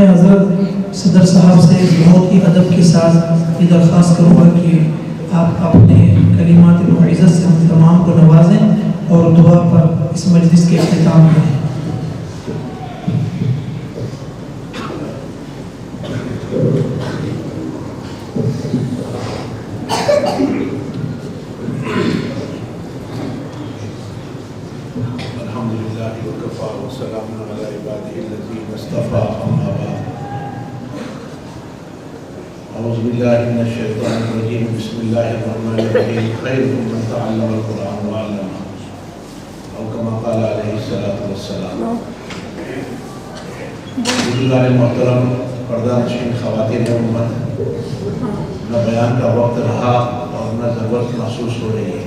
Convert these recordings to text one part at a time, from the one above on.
میں حضرت صدر صاحب سے بہت ہی ادب کے ساتھ یہ درخواست کروں گا کہ آپ اپنے کلمات معزت سے ہم تمام کو نوازیں اور دعا پر اس مجلس کے اختتام کریں۔ اعوذ باللہ من الشیطان الرجیم بسم اللہ الرحمن الرحیم خیرکم من تعلم القرآن وعلمہ او کما قال علیہ الصلوۃ والسلام۔ بزرگان محترم، پردہ نشین خواتین امت، نہ بیان کا وقت رہا اور نہ ضرورت محسوس ہو رہی ہے،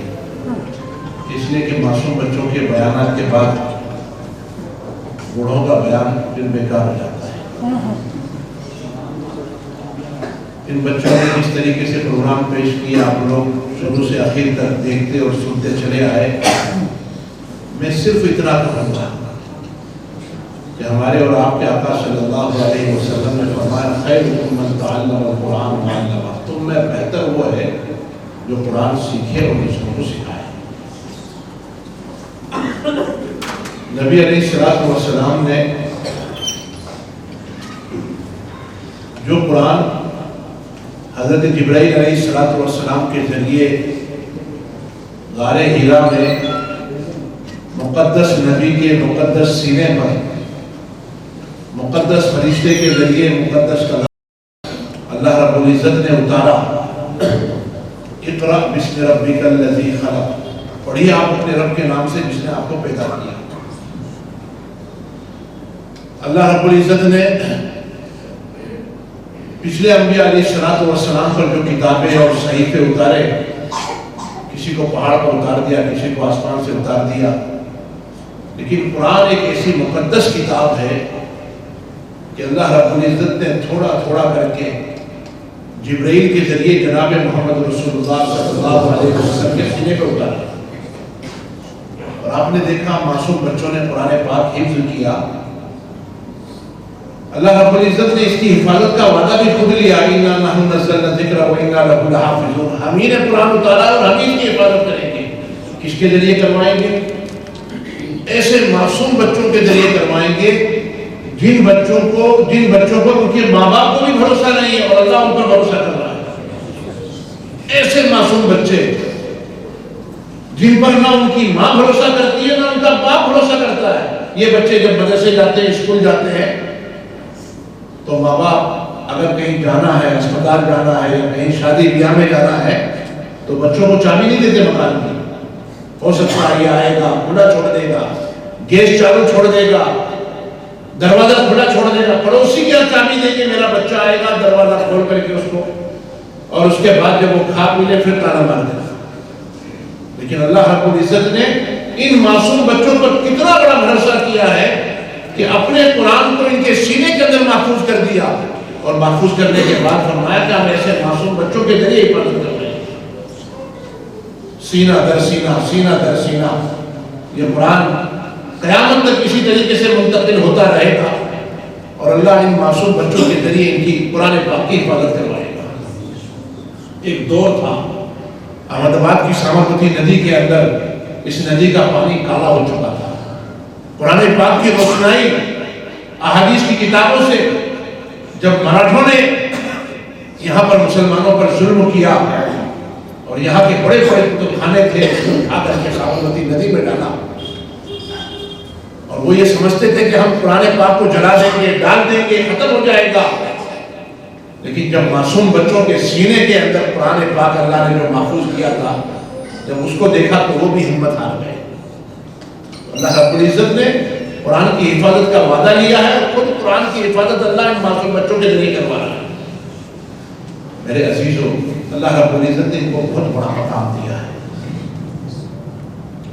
اس لیے کہ معصوم بچوں کے بیانات کے بعد بوڑھوں کا بیان پھر بیکار ہو جاتا ہے۔ ان بچوں نے جس طریقے سے پروگرام پیش کیا، آپ لوگ شروع سے آخر تک دیکھتے اور سنتے چلے آئے، میں صرف اتنا کہوں گا کہ ہمارے اور آپ کے آقا صلی اللہ علیہ وسلم نے فرمایا خیرکم من تعلم القرآن وعلمہ، تم میں بہتر وہ ہے جو قرآن سیکھے اور دوسروں کو سکھائے۔ نبی علیہ الصلوۃ والسلام نے جو قرآن حضرت جبرائیل علیہ الصلوۃ والسلام کے ذریعے غار حرا میں مقدس نبی کے مقدس سینے پر مقدس فرشتے کے ذریعے مقدس کلام اللہ رب العزت نے اتارا، اقرأ بسم ربک الذی خلق، پڑھیے آپ اپنے رب کے نام سے جس نے آپ کو پیدا کیا۔ اللہ رب العزت نے پچھلے انبیاء علیہ السلام پر جو کتابیں اور صحیفے اتارے، کسی کو پہاڑ پر اتار دیا، کسی کو آسمان سے اتار دیا، لیکن قرآن ایک ایسی مقدس کتاب ہے کہ اللہ رب العزت نے تھوڑا تھوڑا کر کے جبرائیل کے ذریعے جناب محمد رسول اللہ صلی اللہ علیہ وسلم کے سینے پر اتارا، اور آپ نے دیکھا معصوم بچوں نے قرآن پاک حفظ کیا۔ اللہ رب العزت نے اس کی حفاظت کا وعدہ بھی خود لیا، اِنَّا نَحْنُ نَزَّلْنَا الذِّكْرَ وَإِنَّا لَهُ لَحَافِظُونَ، ہم ہی نے قرآن اتارا اور ہم ہی اس کی حفاظت کریں گے۔ کس کے ذریعے کروائیں گے؟ ایسے معصوم بچوں کے ذریعے کروائیں گے جن بچوں پر ان کے ماں باپ کو بھی بھروسہ نہیں ہے اور اللہ ان پر بھروسہ کر رہا ہے۔ ایسے معصوم بچے جن پر نہ ان کی ماں بھروسہ کرتی ہے نہ ان کا باپ بھروسہ کرتا ہے۔ یہ بچے جب مدرسے جاتے ہیں، اسکول جاتے ہیں، تو ماں باپ اگر کہیں جانا ہے، اسپتال جانا ہے یا کہیں شادی بیاہ میں جانا ہے تو بچوں کو چابی نہیں دیتے مکان کی۔ ہو سکتا ہے یہ آئے گا کھلا چھوڑ دے گا، گیس چالو چھوڑ دے گا، دروازہ کھلا چھوڑ دے گا، پڑوسی کیا چابی دے کے میرا بچہ آئے گا دروازہ کھول کر کے اس کو، اور اس کے بعد جب وہ کھا پی لے پھر تالا مار دے گا۔ لیکن اللہ رب العزت نے ان معصوم بچوں پر کتنا بڑا بھروسہ کیا ہے کہ اپنے قرآن کو ان کے سینے کے اندر محفوظ کر دیا، اور محفوظ کرنے کے بعد فرمایا کہ ہم ایسے معصوم بچوں کے ذریعے حفاظت کر رہے ہیں، سینہ در سینہ، سینہ در سینہ۔ یہ قرآن قیامت تک اسی طریقے سے منتقل ہوتا رہے گا، اور اللہ ان معصوم بچوں کے ذریعے ان کی قرآن پاک کی حفاظت کروائے گا۔ ایک دور تھا احمد آباد کی سامرپتی ندی کے اندر، اس ندی کا پانی کالا ہو چکا تھا۔ قرآن پاک کی روشنائی احادیث کی کتابوں سے جب مراٹھوں نے یہاں پر مسلمانوں پر ظلم کیا اور یہاں کے بڑے بڑے کتب خانے تھے اٹھا کر کے سامرپتی ندی میں ڈالا، اور وہ یہ سمجھتے تھے کہ ہم قرآن پاک کو جلا دیں گے، ڈال دیں گے، ختم ہو جائے گا۔ لیکن جب معصوم بچوں کے سینے کے اندر قرآن پاک اللہ نے جو محفوظ کیا تھا، جب اس کو دیکھا تو وہ بھی ہمت ہار گئے۔ اللہ رب العزت نے قرآن کی حفاظت کا وعدہ لیا ہے، اور خود قرآن کی حفاظت اللہ ان معصوم بچوں کے ذریعے کروا رہا ہے۔ میرے عزیزوں، اللہ رب العزت نے ان کو بہت بڑا مقام دیا ہے۔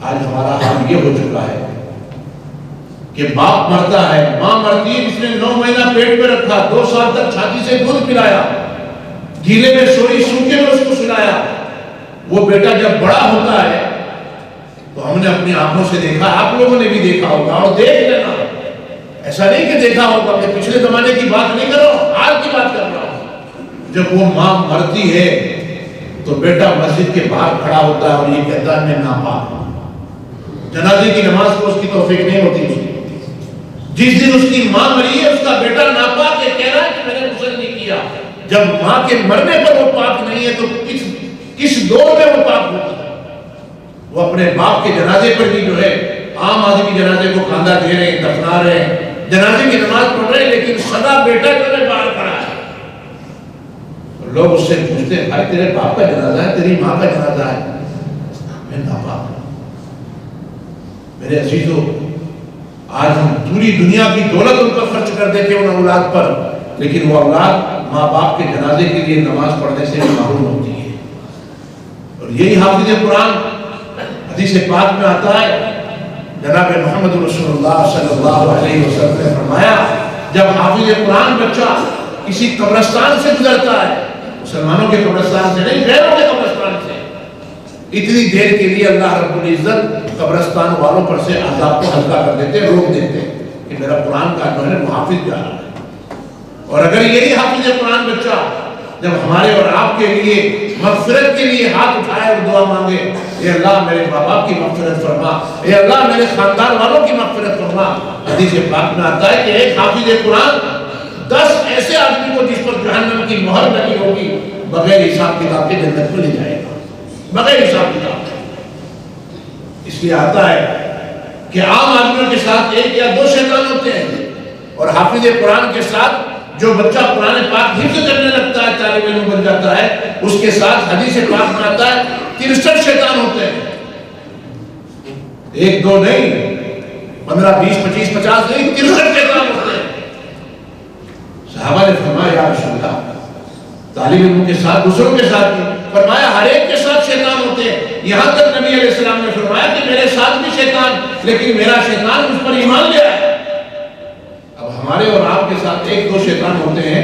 آج ہمارا حال یہ ہو چکا ہے کہ باپ مرتا ہے، ماں مرتی ہے، جس نے 9 مہینہ پیٹ میں رکھا، 2 سال تک چھاتی سے دودھ پلایا، گیلے میں سوئی، سوکھے میں اس کو سلایا، وہ بیٹا جب بڑا ہوتا ہے تو ہم نے اپنی آنکھوں سے دیکھا، آپ لوگوں نے بھی دیکھا ہوگا اور دیکھ لینا ایسا نہیں کہ دیکھا ہوگا، میں پچھلے زمانے کی بات نہیں کر رہا ہوں، حال کی بات کر رہا ہوں۔ جب وہ ماں مرتی ہے تو بیٹا مسجد کے باہر کھڑا ہوتا ہے اور یہ کہتا ہے میں ناپاک ہوں۔ جنازے کی نماز کو اس کی توفیق نہیں ہوتی اس کی۔ جس دن اس کی ماں مری ہے اس کا بیٹا ناپاک ہے، کہہ رہا ہے کہ میں نے غسل نہیں کیا۔ جب ماں کے مرنے پر وہ پاک نہیں ہے تو کس دور میں وہ پاک ہوتا ہے؟ وہ اپنے باپ کے جنازے پر بھی جو ہے عام آدمی جنازے کو کاندھا دے رہے ہیں، دفنا رہے ہیں، جنازے کی نماز پڑھ رہے ہیں، لیکن سدا بیٹا جو ہے باہر کھڑا ہے۔ لوگ اس سے پوچھتے ہیں بھائی تیرے باپ کا جنازہ ہے، تیری ماں کا جنازہ ہے، میں ناپاک ہوں۔ میرے عزیزو، آج ہم پوری دنیا کی دولت ان پر خرچ کر دیتے ہیں ان اولاد پر، لیکن وہ اولاد ماں باپ کے جنازے کے لیے نماز پڑھنے سے محروم ہوتی ہے۔ اور یہی حافظ قرآن حدیث پاک میں آتا ہے، جناب محمد رسول اللہ صلی اللہ علیہ وسلم نے فرمایا جب حافظ قرآن بچہ کسی قبرستان سے گزرتا ہے، مسلمانوں کے قبرستان سے نہیں، غیروں کے قبرستان سے، اتنی دیر کے لیے اللہ رب العزت قبرستان والوں پر سے عذاب کو ہلکا کر دیتے، روک دیتے کہ میرا قرآن کا جو ہے محافظ جا رہا ہے۔ اور اگر یہی حافظ قرآن بچہ جب ہمارے اور آپ کے لیے مغفرت کے لیے ہاتھ اٹھائے اور دعا مانگے، اے اللہ میرے ماں باپ کی مغفرت فرما، اے اللہ میرے خاندان والوں کی مغفرت فرما، حدیث پاک میں آتا ہے کہ ایک حافظ قرآن 10 ایسے آدمی کو جس پر جہنم کی مہر لگی ہوگی بغیر حساب کتاب کے جنت میں لے جائے گا، بغیر حساب کتاب کے۔ اس لیے آتا ہے کہ عام آدمیوں کے ساتھ 1 یا 2 شیطان ہوتے ہیں، اور حافظ قرآن کے ساتھ جو بچہ قرآن پاک حفظ کرنے لگتا ہے، طالب علم بن جاتا ہے، اس کے ساتھ حدیث پاک میں آتا ہے 63 شیطان ہوتے ہیں۔ 1 2 نہیں، 15 20 25 50 نہیں، 63 شیطان ہوتے ہیں۔ صحابہ نے فرمایا یا رسول اللہ، طالب علم کے ساتھ دوسروں کے ساتھ بھی، فرمایا ہر ایک کے ساتھ شیطان ہوتے ہیں، یہاں تک نبی علیہ السلام نے فرمایا کہ میرے ساتھ بھی شیطان، لیکن میرا شیطان مجھ پر ایمان لے آیا۔ اب ہمارے اور آپ کے ساتھ 1 2 شیطان ہوتے ہیں،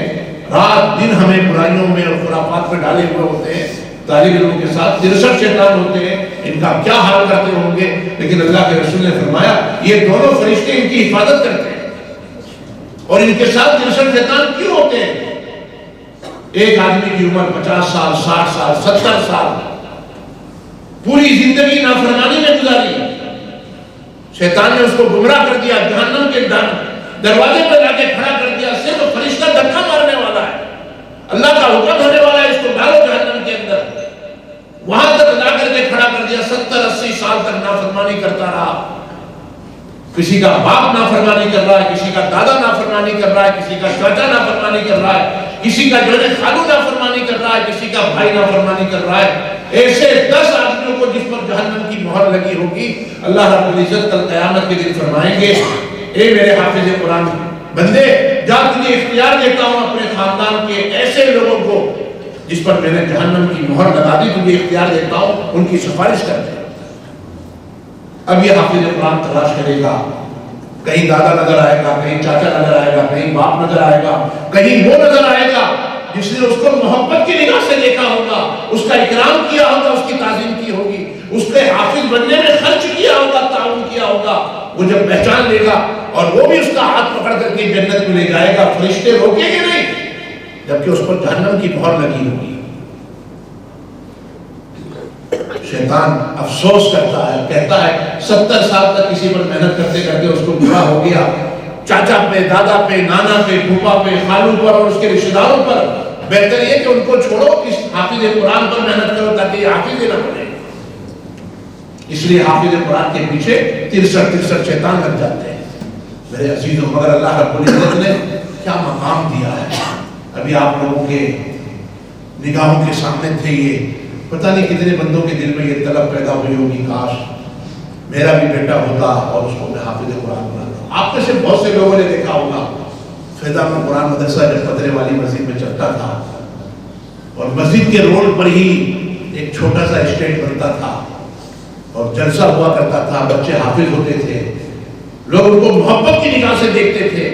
رات دن ہمیں برائیوں میں اور خرافات میں ڈالے ہوئے ہوتے ہیں۔ طالب علموں کے ساتھ 63 شیطان ہوتے ہیں، ان کا کیا حال کرتے ہوں گے، لیکن اللہ کے رسول نے فرمایا یہ دونوں فرشتے ان کی حفاظت کرتے ہیں۔ اور ان کے ساتھ 63 شیطان کیوں ہوتے ہیں؟ ایک آدمی کی عمر 50 سال 60 سال 70 سال پوری زندگی نافرمانی میں گزاری، شیطان نے اس کو گمراہ کر دیا، جہنم کے دروازے پر لا کے کھڑا کر دیا، صرف فرشتہ دھکا مارنے والا ہے، اللہ کا حکم ہونے والا ہے اس کو ڈالو جہنم کے اندر، وہاں تک لا کر کے کھڑا کر دیا، 70 80 سال تک نافرمانی کرتا رہا۔ کسی کا باپ نافرمانی کر رہا ہے، کسی کا دادا نافرمانی کر رہا ہے، کسی کا چاچا نافرمانی کر رہا ہے، کسی کا جو ہے خالو نافرمانی کر رہا ہے، کسی کا بھائی نافرمانی کر رہا ہے۔ ایسے 10 آدمیوں کو جس پر جہنم کی مہر لگی ہوگی، اللہ رب العزت کل قیامت کے دن فرمائیں گے اے میرے حافظ قرآن بندے، جا تجھے اختیار دیتا ہوں اپنے خاندان کے ایسے لوگوں کو جس پر میں نے جہنم کی مہر لگا دی، تجھے اختیار دیتا ہوں ان کی سفارش کر دے۔ اب یہ حافظ قرآن تلاش کرے گا، کہیں دادا نظر آئے گا، کہیں چاچا نظر آئے گا، کہیں باپ نظر آئے گا، کہیں وہ نظر آئے گا جس نے اس کو محبت کی نگاہ سے دیکھا ہوگا، اس کا اکرام کیا ہوگا، اس کی تعظیم کی ہوگی، اس نے حافظ بننے میں خرچ کیا ہوگا، تعاون کیا ہوگا۔ وہ جب پہچان لے گا اور وہ بھی اس کا ہاتھ پکڑ کر کے جنت میں لے جائے گا، فرشتے روکیں گے نہیں، جبکہ اس پر جہنم کی مہر لگی ہوگی۔ شیطان افسوس کرتا ہے، کہتا ہے 70 سال تک کسی پر محنت کرتے کرتے اس کو برا ہو گیا، چاچا پہ، دادا پہ، نانا پہ، پھوپھا پہ، خالو پر اور اس کے رشتہ داروں پر، بہتر یہ کہ ان کو چھوڑو، اس حافظ قرآن پر محنت کرو تاکہ یہ حافظ نہ بنے۔ اس لیے حافظ قرآن کے پیچھے 63 شیطان لگ جاتے ہیں۔ میرے عزیزوں، مگر اللہ رب العزت نے کیا مقام دیا ہے، ابھی آپ لوگوں کے نگاہوں کے سامنے تھے، یہ پتہ نہیں کتنے بندوں کے دل میں یہ طلب پیدا ہوئی ہوگی، کاش میرا بھی بیٹا ہوتا اور اس کو میں حافظ قرآن بناتا۔ آپ میں سے بہت سے لوگوں نے دیکھا ہوگا فیضان قرآن مدرسہ جب پدرے والی مسجد میں چلتا تھا اور مسجد کے روڈ پر ہی ایک چھوٹا سا اسٹیج بنتا تھا اور جلسہ ہوا کرتا تھا، بچے حافظ ہوتے تھے، لوگ ان کو محبت کی نگاہ سے دیکھتے تھے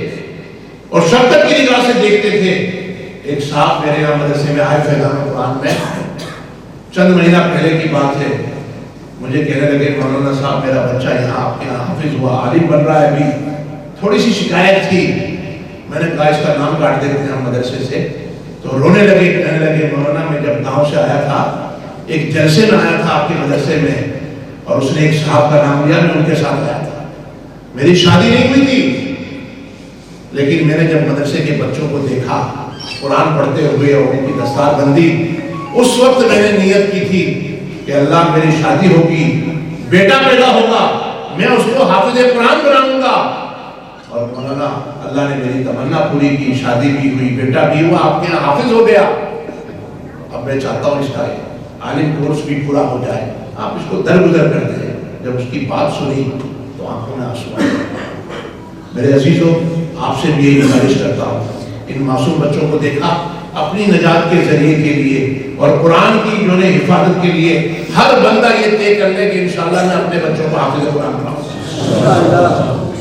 اور شفقت کی نگاہ سے دیکھتے تھے۔ ایک صاحب میرے یہاں مدرسے میں آئے فیضان قرآن میں، چند مہینہ پہلے کی بات ہے، مجھے کہنے لگے مولانا صاحب میرا بچہ یہاں آپ کے یہاں حافظ ہوا، عالم بن رہا ہے، ابھی تھوڑی سی شکایت تھی. میں نے کہا اس کا نام کاٹ دیتے ہیں ہم مدرسے سے. تو رونے لگے, کہنے لگے مولانا میں جب گاؤں سے آیا تھا ایک جلسے میں آیا تھا آپ کے مدرسے میں, اور اس نے ایک صاحب کا نام لیا, میں ان کے ساتھ آیا تھا. میری شادی نہیں ہوئی تھی, لیکن میں نے جب مدرسے کے بچوں کو دیکھا قرآن پڑھتے ہوئے اور ان کی دستار بندی, اس وقت میں نے نیت کی تھی کہ اللہ میری شادی ہوگی, بیٹا پیدا ہوگا, میں اس کو حافظ قرآن بناؤں گا. اور مولانا اللہ نے میری تمنا پوری کی, شادی بھی ہوئی, بیٹا بھی ہوا, آپ کے یہاں حافظ ہو گیا. اب میں چاہتا ہوں اس کا عالم کورس بھی پورا ہو جائے. آپ اس کو درگزر کرتے ہیں. جب اس کی بات سنی تو آنکھوں میں آنسو آئے. میرے عزیزوں, آپ سے بھی یہی گزارش کرتا ہوں, ان معصوم بچوں کو دیکھا اپنی نجات کے ذریعے کے لیے اور قرآن کی جو ہے حفاظت کے لیے ہر بندہ یہ طے کر لے کہ انشاءاللہ میں اپنے بچوں کو حافظ قرآن بناؤں.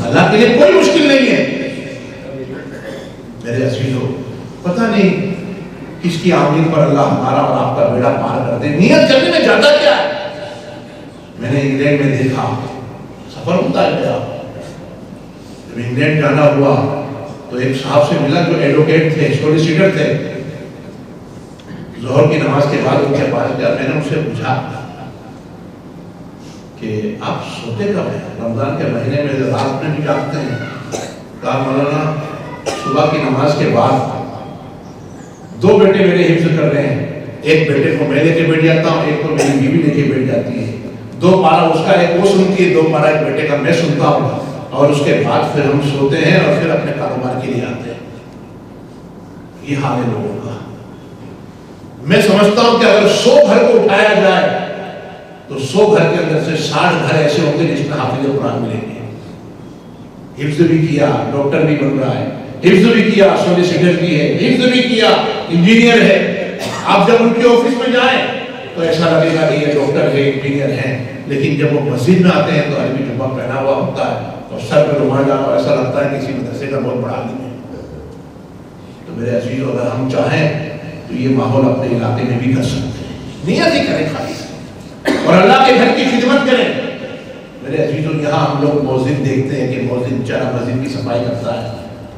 اللہ کے لیے کوئی مشکل نہیں ہے. میرے عزیزوں, پتہ نہیں کس کی آمین پر اللہ ہمارا اور آپ کا بیڑا پار کر دے. نیت کرنے میں جاتا کیا ہے. میں نے انگلینڈ میں دیکھا, سفر ہوتا ہے میرا, جب انگلینڈ جانا ہوا تو ایک صاحب سے ملا جو ایڈوکیٹ تھے, سولیسیٹر تھے. ظہر کی نماز کے بعد ان کے پاس گیا. میں نے ان سے پوچھا کہ آپ سوتے کب ہیں, رمضان کے مہینے میں رات میں بھی جاگتے ہیں؟ کہا مولانا صبح کی نماز کے بعد 2 بیٹے میرے حفظ کر رہے ہیں, ایک بیٹے کو میں لے کے بیٹھ جاتا ہوں, ایک کو میری بیوی لے کے بیٹھ جاتی ہے. 2 پارا اس کا ایک وہ سنتی ہے, 2 پارا ایک بیٹے کا میں سنتا ہوں, اور اس کے بعد پھر ہم سوتے ہیں اور پھر اپنے کاروبار کے لیے آتے ہیں. یہ حال ہے لوگوں کا. میں سمجھتا ہوں کہ اگر 100 گھر کو اٹھایا جائے تو 100 گھر کے اندر سے 60 گھر ایسے ہوں گے جس میں حافظ قرآن ملیں گے. حفظ بھی کیا, ڈاکٹر بھی بن رہا ہے, حفظ بھی کیا, سولیسیٹر بھی ہے, حفظ بھی کیا, انجینئر ہے. آپ جب ان کے آفس میں جائیں تو ایسا لگے گا کہ یہ ڈاکٹر ہے, انجینئر ہیں, لیکن جب وہ مسجد میں آتے ہیں تو عربی جبہ پہنا ہوا ہوتا ہے اور سر پہ رومال ڈالا ہوا, ایسا لگتا ہے کسی مدرسے کا بہت بڑا عالم ہے. تو میرے عزیزوں, اگر ہم چاہیں تو یہ ماحول اپنے علاقے میں بھی کر سکتے ہیں. نیت ہی کریں خالی, اور اللہ کے گھر کی خدمت کریں. میرے عزیزوں, یہاں ہم لوگ مؤذن دیکھتے ہیں کہ مؤذن چارہ مسجد کی صفائی کرتا ہے,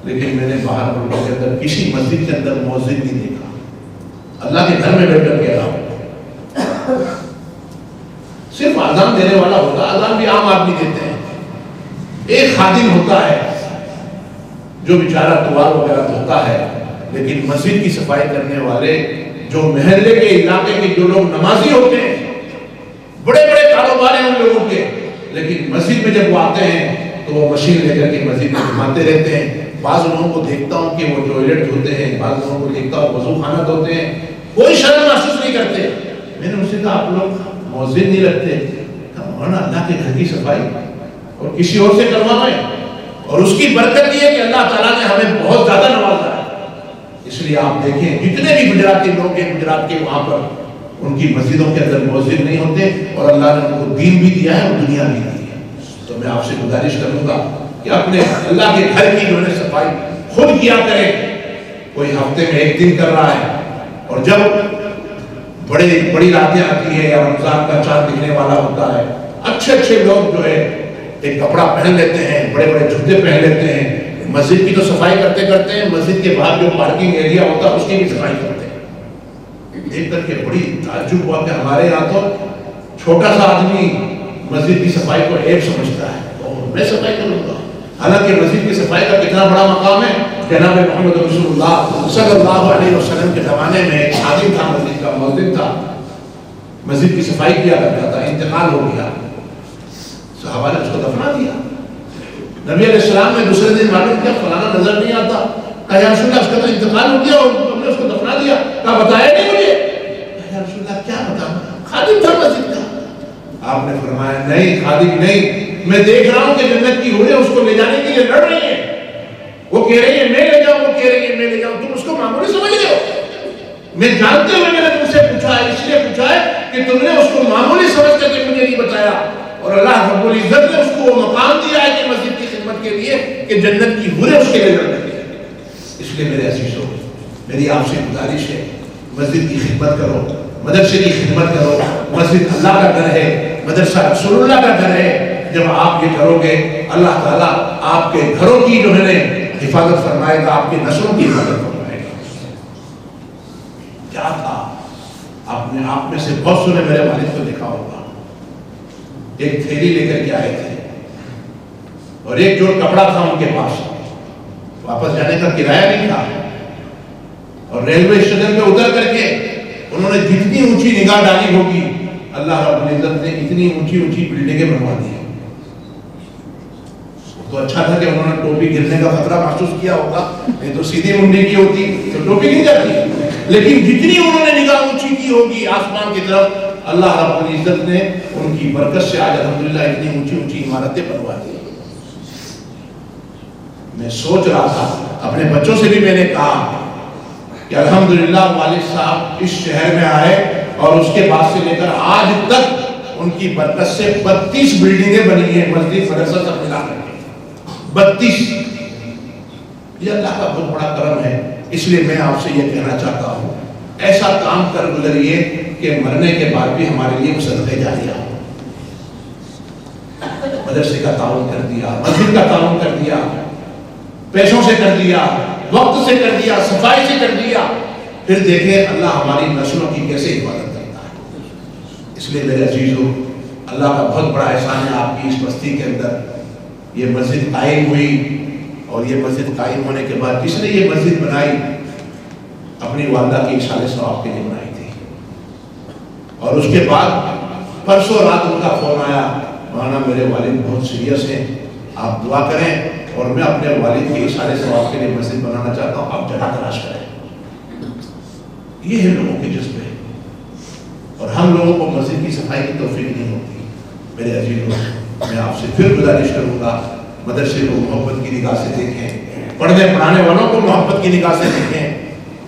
لیکن میں نے باہر ملکوں کے اندر کسی مسجد کے اندر مؤذن نہیں دیکھا. اللہ کے گھر میں بیٹھ کر کہہ رہا ہوں, صرف اذان دینے والا ہوتا, اذان بھی عام آدمی دیتے ہیں. ایک خادم ہوتا ہے جو بیچارہ توار وغیرہ دھوتا ہے, لیکن مسجد کی صفائی کرنے والے جو محلے کے علاقے کے جو لوگ نمازی ہوتے ہیں, بڑے بڑے کاروبار ہیں ان لوگوں کے, لیکن مسجد میں جب وہ آتے ہیں تو وہ مشین لے کر کے مسجد میں گھماتے رہتے ہیں. بعض لوگوں کو دیکھتا ہوں کہ وہ ٹوائلٹ دھوتے ہیں, بعض لوگوں کو دیکھتا ہوں وضو خانہ دھوتے ہیں, کوئی شرم محسوس نہیں کرتے. میں نے ان سے کہا آپ لوگ مؤذن نہیں رکھتے؟ مولانا اللہ کے گھر کی صفائی اور کسی اور سے کروائیں, اور اس کی برکت یہ ہے کہ اللہ تعالیٰ نے ہمیں بہت زیادہ نوازا ہے. اس لیے آپ دیکھیں جتنے بھی گجراتی لوگ ہیں, گجرات کے وہاں پر ان کی مسجدوں کے اندر مؤذن نہیں ہوتے, اور اللہ نے ان کو دین بھی دیا ہے اور دنیا بھی دی ہے. تو میں آپ سے گزارش کروں گا کہ اپنے اللہ کے گھر کی جو ہے صفائی خود کیا کریں. کوئی ہفتے میں 1 دن کر رہا ہے, اور جب بڑی راتیں آتی ہے یا رمضان کا چاند دکھنے والا ہوتا ہے, اچھے لوگ جو ہے ایک کپڑا پہن لیتے ہیں, بڑے بڑے جوتے پہن لیتے ہیں, مسجد کی تو صفائی کرتے ہیں, مسجد کے باہر جو پارکنگ ایریا ہوتا ہے اس کی بھی صفائی کرتے ہیں. دیکھ کر کے بڑی تعجب ہوا کہ ہمارے یہاں تو چھوٹا سا آدمی مسجد کی صفائی کو عیب سمجھتا ہے, اور میں صفائی کروں گا. حالانکہ مسجد کی صفائی کا کتنا بڑا مقام ہے. جناب محمد رسول اللہ صلی اللہ علیہ وسلم کے زمانے میں ایک خادم تھا, مسجد کا مؤذن تھا, مسجد کی صفائی کیا کرتا تھا. انتقال ہو گیا, صحابہ نے اس کو دفنا دیا. نبی علیہ السلام نے دوسرے دن معلوم کیا فلانا نظر نہیں آتا. کہا یا رسول اللہ اس کا تو انتقال ہو گیا اور تم نے اس کو دفنا دیا. کہا بتایا نہیں مجھے. یا رسول اللہ کیا بتاؤں, خادم تھا مسجد کا. آپ نے فرمایا نہیں خادم نہیں, میں دیکھ رہا ہوں کہ جنت کی حوریں اس کو لے جانے کے لیے لڑ رہی ہیں. وہ کہہ رہی ہے میں لے جاؤں, وہ کہہ رہی ہے میں لے جاؤں, تم اس کو معمولی سمجھ رہے ہو. میں جانتے ہوئے میں نے تم سے پوچھا ہے, اس لیے پوچھا ہے کہ تم نے اس کو معمولی سمجھ کر کے مجھے نہیں بتایا, اور اللہ رب العزت نے اس کو وہ مقام دیا ہے کہ مسجد کی خدمت کے لیے کہ جنت کی حوریں اس کے لیے لڑ رہی ہیں. اس لیے میرے عزیزوں, میری آپ سے گزارش ہے, مسجد کی خدمت کرو, مدرسے کی خدمت کرو. مسجد اللہ کا گھر ہے, مدرسہ رسول اللہ کا گھر ہے. جب آپ یہ کرو گے اللہ تعالیٰ آپ کے گھروں کی جو ہے حفاظت فرمائے گا، آپ کی نسلوں کی حفاظت فرمائے گا۔ کیا تھا، آپ میں سے بہت سنے میرے والد کو دیکھا ہوگا، ایک تھیلی لے کر کے آئے تھے اور ایک جوڑ کپڑا تھا ان کے پاس، واپس جانے کا کرایہ نہیں تھا، اور ریلوے اسٹیشن پہ اتر کر کے انہوں نے جتنی اونچی نگاہ ڈالی ہوگی، اللہ رب العزت نے اتنی اونچی اونچی بلڈنگیں بنوا دی۔ تو اچھا تھا کہ انہوں نے ٹوپی گرنے کا خطرہ محسوس کیا ہوگا، نہیں تو سیدھی منڈی کی ہوتی تو ٹوپی گر جاتی۔ لیکن جتنی انہوں نے نگاہ اونچی کی ہوگی آسمان کی طرف، اللہ رب العزت نے ان کی برکت سے آج الحمدللہ اتنی اونچی اونچی عمارتیں بنوا دی۔ میں سوچ رہا تھا، اپنے بچوں سے بھی میں نے کہا کہ الحمدللہ والد صاحب اس شہر میں آئے اور اس کے بعد سے لے کر آج تک ان کی برکت سے 32 بلڈنگیں بنی ہیں، مسجد مدرسہ سب ملا کر کے 32۔ یہ اللہ کا بہت بڑا کرم ہے۔ اس لیے میں آپ سے یہ کہنا چاہتا ہوں، ایسا کام کر گزریے کہ مرنے کے بعد بھی ہمارے لیے صدقہ جاریہ ہو۔ مدرسے کا تعاون کر دیا، مسجد کا تعاون کر دیا، پیسوں سے کر دیا، وقت سے کر دیا، صفائی سے کر دیا، پھر دیکھیں اللہ ہماری نسلوں کی کیسے حفاظت کرتا ہے۔ اس لیے میرے عزیزو، اللہ کا بہت بڑا احسان ہے آپ کی اس بستی کے اندر یہ مسجد قائم ہوئی، اور یہ مسجد قائم ہونے کے بعد جس نے یہ مسجد بنائی اپنی والدہ کی اصالہ ثواب کے لیے بنائی تھی، اور اس کے بعد پرسوں رات ان کا فون آیا، مولانا میرے والد بہت سیریس ہیں، آپ دعا کریں، اور میں اپنے والد کی اصالہ ثواب کے لیے مسجد بنانا چاہتا ہوں، آپ جگہ تلاش کریں۔ یہ ہے لوگوں کے جذبے، اور ہم لوگوں کو مسجد کی صفائی کی توفیق نہیں ہوتی۔ میرے عزیزوں، میں آپ سے پھر گزارش کروں گا، مدرسے کو محبت کی نگاہ سے دیکھیں، پڑھنے پڑھانے والوں کو محبت کی نگاہ سے دیکھیں۔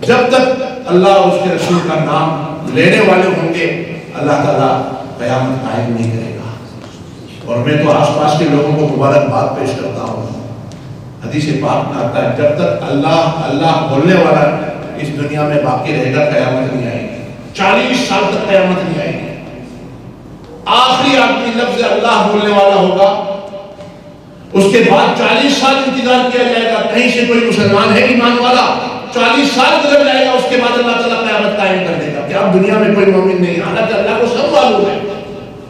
جب تک اللہ اور اس کے رسول کا نام لینے والے ہوں گے، اللہ تعالیٰ قیامت قائم نہیں کرے گا۔ اور میں تو آس پاس کے لوگوں کو مبارکباد پیش کرتا ہوں۔ حدیث پاک میں آتا ہے، جب تک اللہ اللہ بولنے والا اس دنیا میں باقی رہے گا، قیامت نہیں آئے گی۔ 40 سال تک قیامت نہیں آئے گی۔ آخری آدمی لفظ اللہ بولنے والا ہوگا، اس کے بعد 40 سال انتظار کیا جائے گا، کہیں سے کوئی مسلمان ہے ایمان والا، 40 سال گزر جائے گا، اس کے بعد اللہ تعالیٰ قیامت قائم کر دے گا کہ اب دنیا میں کوئی مومن نہیں۔ حالانکہ اللہ کو سب معلوم ہے،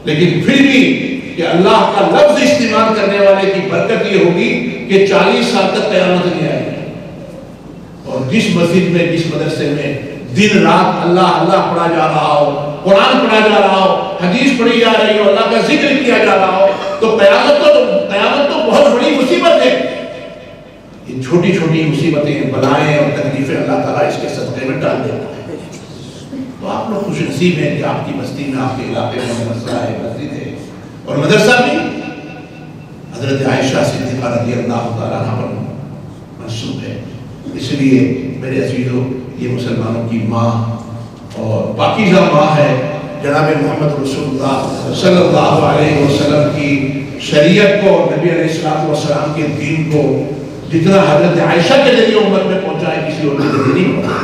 لیکن پھر بھی کہ اللہ کا لفظ استعمال کرنے والے کی برکت یہ ہوگی کہ 40 سال تک قیامت نہیں آئے گی۔ اور جس مسجد میں، جس مدرسے میں دن رات اللہ اللہ پڑھا جا رہا ہو، قرآن پڑھا جا رہا ہو، حدیث پڑھی جا رہی ہو، اللہ کا ذکر کیا جا رہا ہو، تو قیامت تو بہت بڑی مصیبت ہے۔ یہ چھوٹی چھوٹی مصیبتیں، بلائیں اور تکلیفیں اللہ تعالیٰ اس کے صدقے میں ڈال دیتا ہے۔ تو آپ لوگ خوش نصیب ہیں کہ آپ کی بستی میں، آپ کے علاقے میں مدرسہ ہے، مسجد ہے، اور مدرسہ بھی حضرت عائشہ صدیقہ رضی اللہ تعالیٰ عنہ پر منسوب ہے۔ اس لیے میرے عزیزو، یہ مسلمانوں کی ماں اور پاکیزہ ماں ہے۔ جناب محمد رسول اللہ صلی اللہ علیہ وسلم کی شریعت کو، نبی علیہ السلام کے دین کو جتنا حضرت عائشہ کے ذریعے امت میں پہنچا ہے، کسی اور کے ذریعے نہیں پہنچا۔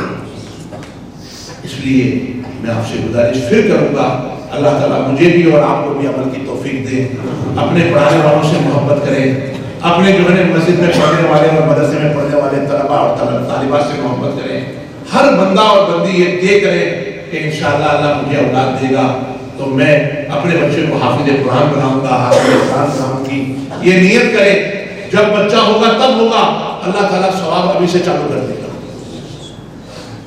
اس لیے میں آپ سے گزارش پھر کروں گا، اللہ تعالیٰ مجھے بھی اور آپ کو بھی عمل کی توفیق دے۔ اپنے پڑھانے والوں سے محبت کریں، اپنے جو ہے مسجد میں پڑھنے والے اور مدرسے میں پڑھنے والے طلباء اور طالبات سے محبت کریں۔ ہر بندہ اور بندی یہ طے کرے کہ انشاءاللہ اللہ مجھے اولاد دے گا تو میں اپنے بچے کو حافظ قرآن بناؤں گا، حافظ قرآن بناؤں گی۔ یہ نیت کرے، جب بچہ ہوگا تب ہوگا، اللہ تعالیٰ ثواب ابھی سے چالو کر دے گا۔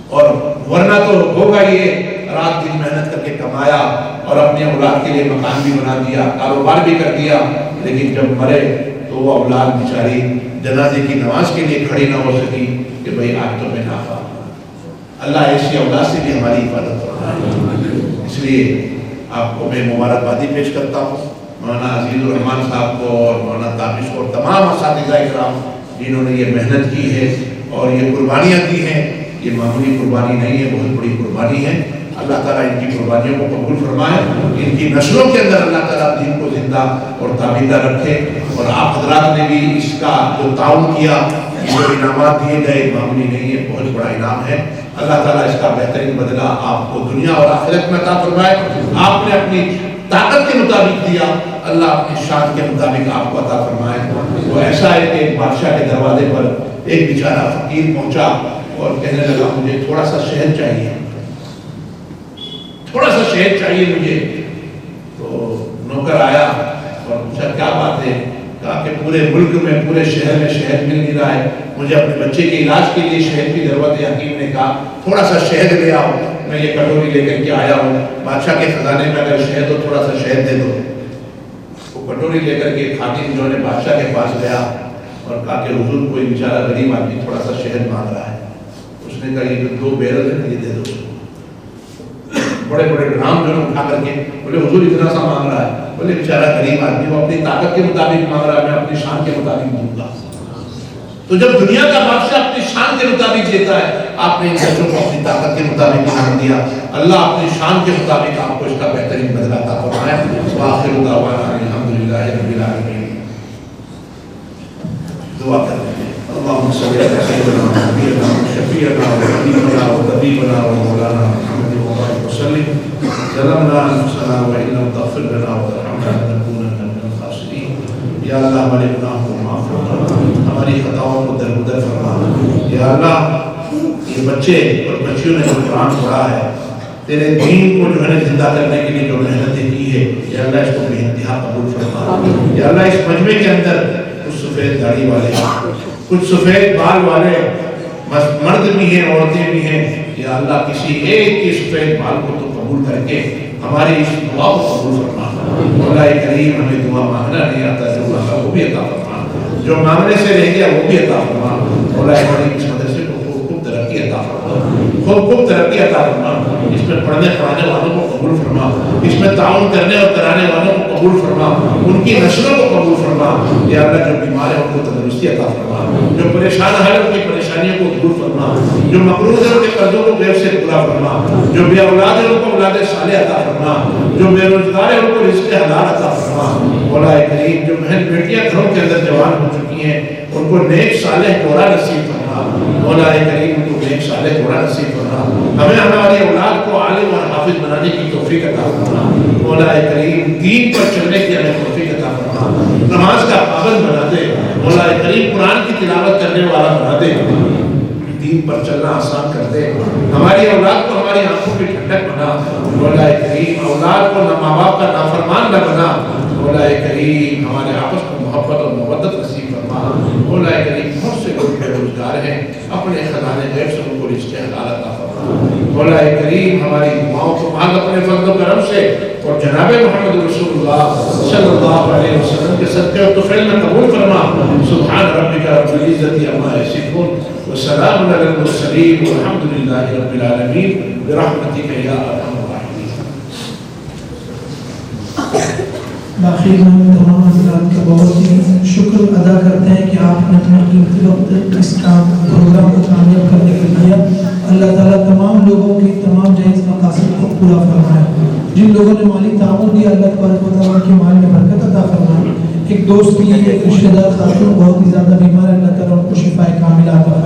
اور ورنہ تو ہوگا یہ رات دن محنت کر کے کمایا اور اپنے اولاد کے لیے مکان بھی بنا دیا، کاروبار بھی کر دیا، لیکن جب مرے تو وہ اولاد بیچاری جنازے کی نماز کے لیے کھڑی نہ ہو سکی کہ بھئی آج تو میں نافع۔ اللہ ایسی اولاد سے بھی ہماری حفاظت فرمائے۔ اس لیے آپ کو میں مبارکبادی پیش کرتا ہوں، مولانا عزیز الرحمان صاحب کو اور مولانا تابش کو اور تمام اساتذہ اکرام جنہوں نے یہ محنت کی ہے اور یہ قربانیاں دی ہیں۔ یہ معمولی قربانی نہیں ہے، بہت بڑی قربانی ہے۔ اللہ تعالیٰ ان کی قربانیوں کو قبول فرمائے، ان کی نسلوں کے اندر اللہ تعالیٰ دین کو زندہ اور تابندہ رکھے۔ اور آپ حضرات نے بھی اس کا جو تعاون کیا، جو انعامات دیے گئے معمولی نہیں ہے، بہت بڑا انعام ہے۔ اللہ تعالیٰ اس کا بہترین بدلہ آپ کو دنیا اور آخرت میں عطا فرمائے۔ آپ نے اپنی طاقت کے مطابق دیا، اللہ اپنی شان کے مطابق آپ کو عطا فرمائے۔ تو ایسا ہے کہ ایک بادشاہ کے دروازے پر ایک بیچارہ فقیر پہنچا اور کہنے لگا مجھے تھوڑا سا شہد چاہیے، تھوڑا سا شہد چاہیے مجھے. تو نوکر آیا اور پوچھا کیا بات ہے؟ کہا کہ پورے ملک میں پورے شہر میں شہد مل نہیں رہا ہے، مجھے اپنے بچے کے علاج کے لیے شہد کی ضرورت ہے. حکیم نے کہا تھوڑا سا شہد لے آؤ، میں یہ کٹوری لے کر کے آیا ہوں، بادشاہ کے خزانے میں اگر شہد ہو تھوڑا سا شہد دے دو. وہ کٹوری لے کر کے خادم جو ہے بادشاہ کے پاس گیا اور کہا کہ حضور کوئی بیچارہ غریب آدمی تھوڑا سا شہد مانگ رہا ہے. اس نے کہا یہ جو 2 بیرل ہے یہ دے دو. بڑے بڑے ڈرام جو اٹھا کر کے بولے حضور اتنا سا مانگ رہا ہے. بولے بیچارہ غریب آدمی وہ اپنی طاقت کے مطابق مانگ رہا ہے، میں اپنی شان کے مطابق دوں گا. تو جب دنیا کا بادشاہ اپنی شان کے مطابق دیتا ہے، آپ نے ان بچوں کو اپنی طاقت کے مطابق انعام دیا، اللہ اپنی شان کے مطابق آپ کو اس کا بہترین بدلہ عطا فرمائے. وآخر دعوانا الحمدللہ رب العالمین. دعا کرتے ہیں اللهم صل على سيدنا ونبينا وشفيعنا وحبيبنا وطبيبنا ومولانا محمد وبارك وسلم. ظلمنا انفسنا وان لم تغفر لنا وترحمنا لنكونن من الخاسرين. یا اللہ ہمارے گناہوں کو معاف فرما، ہماری خطاؤں کو درگزر فرما. یا اللہ یہ بچے اور بچیوں نے جو قرآن پڑھا ہے، تیرے دین کو جو ہے زندہ کرنے کے لیے جو محنتیں کی ہے، یا اللہ اس کو بے انتہا قبول فرما. یا اللہ اس مجمع کے اندر کچھ سفید داڑھی والے، کچھ سفید بال والے مرد بھی ہیں عورتیں بھی ہیں. یا اللہ کسی ایک کی سفید بال کو تو قبول کر کے ہماری اس دعا کو قبول فرما. مولا کریم ہمیں دعا مانگنا نہیں آتا، جو مانگا وہ بھی عطا فرما، جو مانگنے سے رہ گیا وہ بھی عطا فرما. مولا کریم اس مدرسے کو خوب ترقی عطا فرما، خوب ترقی عطا فرما. اس میں پڑھنے پڑھانے والوں کو قبول فرما، اس میں تعاون کرنے اور کرانے والوں کو قبول فرما، ان کی نسلوں کو قبول فرما. یا اللہ جو بیمار ہیں ان کو تندرستی عطا فرما، جو پریشان ہیں ان کی پریشانیوں کو دور فرما، جو مقروض ہیں ان کے قرضوں کو غیب سے پورا فرما، جو بے اولاد ہیں ان کو اولاد صالح عطا فرما، جو بے روزگار ہیں ان کو رزق حلال عطا فرما. مولا کریم جو بہن بیٹیاں گھروں کے اندر جوان ہو چکی ہیں ان کو نیک صالح جوڑا نصیب فرما. مولا کریم ان کو نیک صالح جوڑا نصیب فرما. ہمیں ہماری اولاد کو عالم اور حافظ بنانے کی توفیق عطا فرما. مولا کریم دین پر چلنے کی ہمیں توفیق عطا فرما، نماز کا پابند بنا دے. مولا کریم قرآن کی تلاوت کرنے والا بنا دے، دین پر چلنا آسان کر دے. ہماری اولاد کو ہماری آنکھوں کی ٹھنڈک بنا. مولا کریم اولاد کو نہ ماں باپ کا نافرمان نہ بنا. مولا کریم ہمارے آپس میں محبت اور مودت نصیب فرما. مولا کریم بہت سے لوگ بے روزگار ہیں، اپنے خزانے غیب سے ان کو رزق حلال عطا فرما. مولا کریم ہماری دعاؤں کو مانگ اپنے فضل و کرم سے اور جناب محمد رسول اللہ صلی اللہ علیہ وسلم کے صدقے اور طفیل میں قبول فرما. سبحان ربک رب العزت عما یصفون وسلام علی المرسلین والحمد للہ رب العالمین برحمتک یا ارحم الراحمین. باقی ہم تمام حضرات کا بہت ہی شکر ادا کرتے ہیں کہ آپ نے اپنا قیمتی وقت اس کام پروگرام کو کامیاب کرنے کے لیے دیا. اللہ تعالیٰ تمام لوگوں کی تمام جائز مقاصد کو پورا فرمائے. جن لوگوں نے مالی تعاون دیا اللہ تبارک و تعالیٰ کے مال میں برکت عطا فرمائے. ایک دوست کی ایک رشتہ دار خاتون بہت ہی زیادہ بیمار ہے، اللہ تعالیٰ ان کو شفا کاملہ عطا